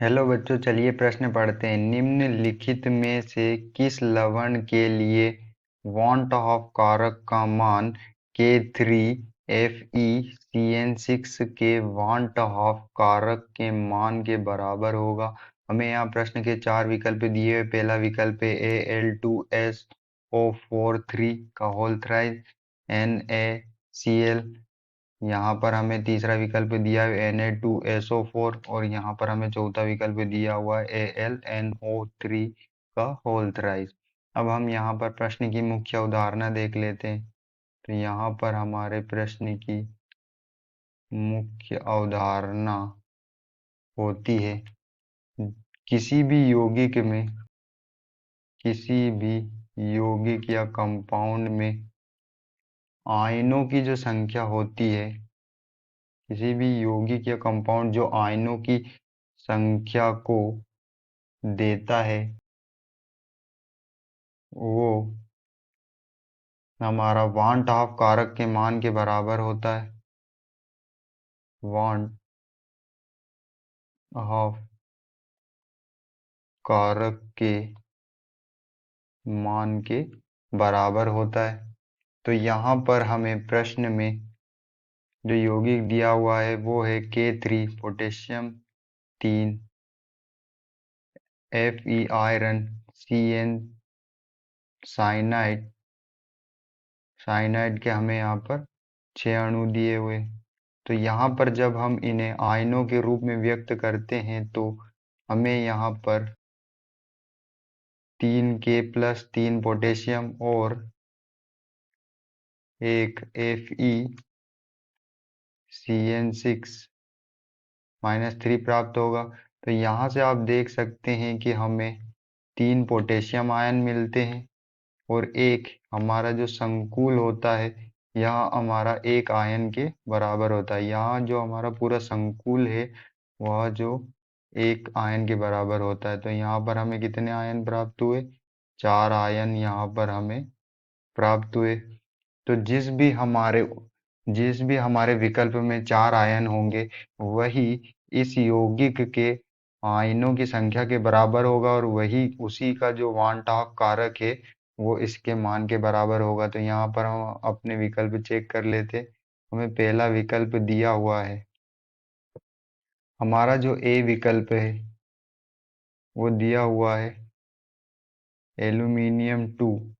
Hello बच्चों, चलिए प्रश्न पढ़ते हैं। निम्नलिखित में से किस लवण के लिए वांट ऑफ कारक का मान K3FeCN6 के वांट ऑफ कारक के मान के बराबर होगा? हमें यहाँ प्रश्न के चार विकल्प दिए हुए। पहला विकल्प है Al2SO4 3 का होल थ्राइस NaCl। यहाँ पर हमें तीसरा विकल्प दिया है Na2SO4 और यहाँ पर हमें चौथा विकल्प दिया हुआ है AlNO3 का होल थ्राइस। अब हम यहाँ पर प्रश्न की मुख्य अवधारणा देख लेते हैं। तो यहाँ पर हमारे प्रश्न की मुख्य अवधारणा होती है, किसी भी यौगिक में, किसी भी यौगिक या कंपाउंड में आयनों की जो संख्या होती है, किसी भी यौगिक या कंपाउंड जो आयनों की संख्या को देता है, वो हमारा वांट ऑफ कारक के मान के बराबर होता है। वांट ऑफ कारक के मान के बराबर होता है। तो यहाँ पर हमें प्रश्न में जो यौगिक दिया हुआ है वो है K3 potassium 3, Fe iron, Cn cyanide. Cyanide के हमें यहाँ पर 6 अणु दिए हुए। तो यहाँ पर जब हम इन्हें आयनों के रूप में व्यक्त करते हैं तो हमें यहाँ पर 3K+3 पोटेशियम और एक FeCN6-3 प्राप्त होगा। तो यहाँ से आप देख सकते हैं कि हमें 3 पोटेशियम आयन मिलते हैं और एक हमारा जो संकुल होता है, यहाँ हमारा एक आयन के बराबर होता है। यहाँ जो हमारा पूरा संकुल है वह जो एक आयन के बराबर होता है। तो यहाँ पर हमें कितने आयन प्राप्त हुए? 4 आयन यहाँ पर हमें प्राप्त हुए। तो जिस भी हमारे विकल्प में 4 आयन होंगे वही इस यौगिक के आयनों की संख्या के बराबर होगा और वही उसी का जो वांट ऑफ कारक है वो इसके मान के बराबर होगा। तो यहाँ पर हम अपने विकल्प चेक कर लेते। हमें पहला विकल्प दिया हुआ है, हमारा जो ए विकल्प है वो दिया हुआ है एल्यूमिनियम 2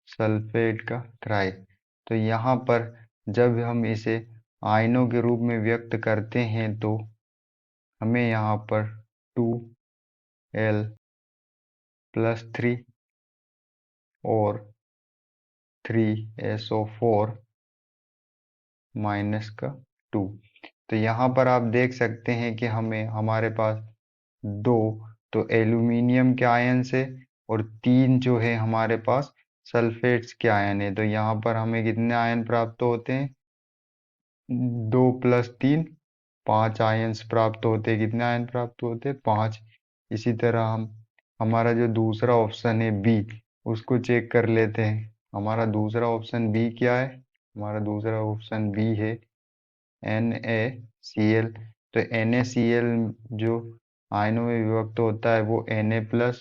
सल्फेट का थ्राइड। तो यहाँ पर जब हम इसे आयनों के रूप में व्यक्त करते हैं तो हमें यहाँ पर 2L+3 और 3SO4 माइनस का 2। तो यहाँ पर आप देख सकते हैं कि हमें हमारे पास 2 तो एल्यूमिनियम के आयन से और 3 जो है हमारे पास सल्फेट्स के आयन है। तो यहाँ पर हमें कितने आयन प्राप्त होते हैं? 2+3 5 आयन्स प्राप्त होते हैं। कितने आयन प्राप्त होते हैं? 5। इसी तरह हम हमारा जो दूसरा ऑप्शन है बी, उसको चेक कर लेते हैं। हमारा दूसरा ऑप्शन बी क्या है? हमारा दूसरा ऑप्शन बी है NaCl। तो NaCl जो आयनों में विभक्त होता है वो Na+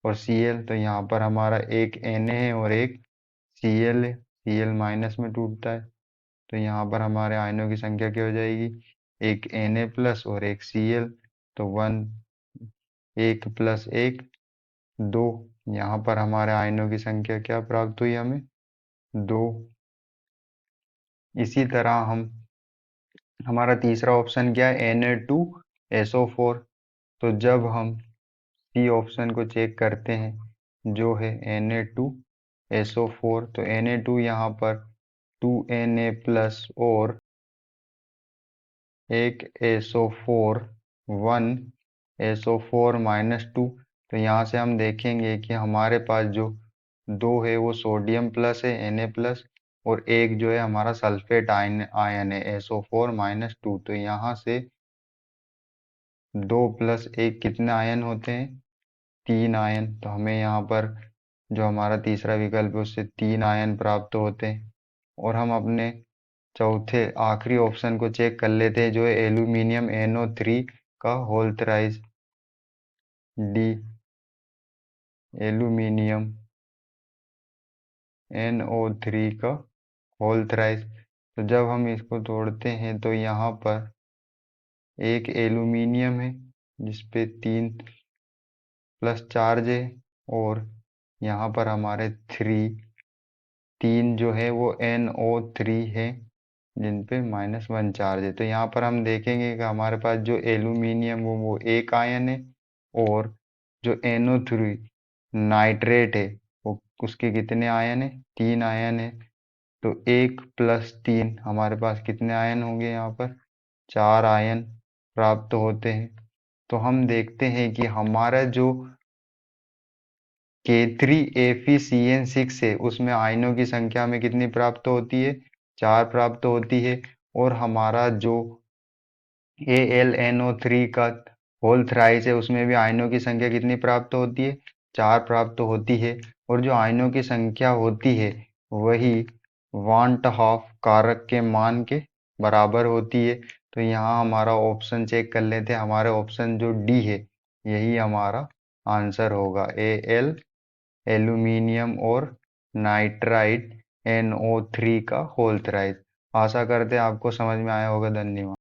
और Cl। तो यहाँ पर हमारा एक Na है और एक Cl है। Cl माइनस में टूटता है। तो यहाँ पर हमारे आयनों की संख्या क्या हो जाएगी? एक Na+ और एक Cl। तो 1, 1+1 2। यहाँ पर हमारे आयनों की संख्या क्या प्राप्त हुई? हमें 2। इसी तरह हमारा तीसरा ऑप्शन क्या है? Na2SO4। तो जब हम सी ऑप्शन को चेक करते हैं जो है Na2SO4, तो Na2 यहाँ पर 2Na+ और एक SO4 1SO4-2। तो यहाँ से हम देखेंगे कि हमारे पास जो 2 है वो सोडियम प्लस है Na+, और एक जो है हमारा सल्फेट आयन है SO4-2। तो यहाँ से 2+1 कितने आयन होते हैं? 3 आयन। तो हमें यहाँ पर जो हमारा तीसरा विकल्प है उससे 3 आयन प्राप्त होते हैं। और हम अपने चौथे आखिरी ऑप्शन को चेक कर लेते हैं जो है एल्यूमिनियम NO3 का whole thrice, D aluminium NO3 का होल थ्राइस। तो जब हम इसको तोड़ते हैं तो यहाँ पर एक एल्यूमिनियम है जिसपे 3 प्लस चार्ज है, और यहाँ पर हमारे 3 जो है वो NO3 है जिन पे -1 चार्ज है। तो यहाँ पर हम देखेंगे कि हमारे पास जो एल्यूमिनियम वो एक आयन है, और जो NO3 नाइट्रेट है वो उसके कितने आयन है, 3 आयन है। तो 1 + 3 हमारे पास कितने आयन होंगे, यहाँ पर 4 आयन प्राप्त होते हैं। तो हम देखते हैं कि हमारा जो K3FeCN6 है उसमें आयनों की संख्या हमें कितनी प्राप्त होती है, 4 प्राप्त होती है। और हमारा जो AlNO3 का होल थ्राइस है उसमें भी आयनों की संख्या कितनी प्राप्त होती है, 4 प्राप्त होती है। और जो आयनों की संख्या होती है वही वांट हाफ कारक के मान के बराबर होती है। तो यहाँ हमारा ऑप्शन चेक कर लेते हैं, हमारे ऑप्शन जो डी है यही हमारा आंसर होगा। एल्यूमिनियम और नाइट्राइट NO3 का होल थ्राइस। आशा करते हैं आपको समझ में आया होगा। धन्यवाद।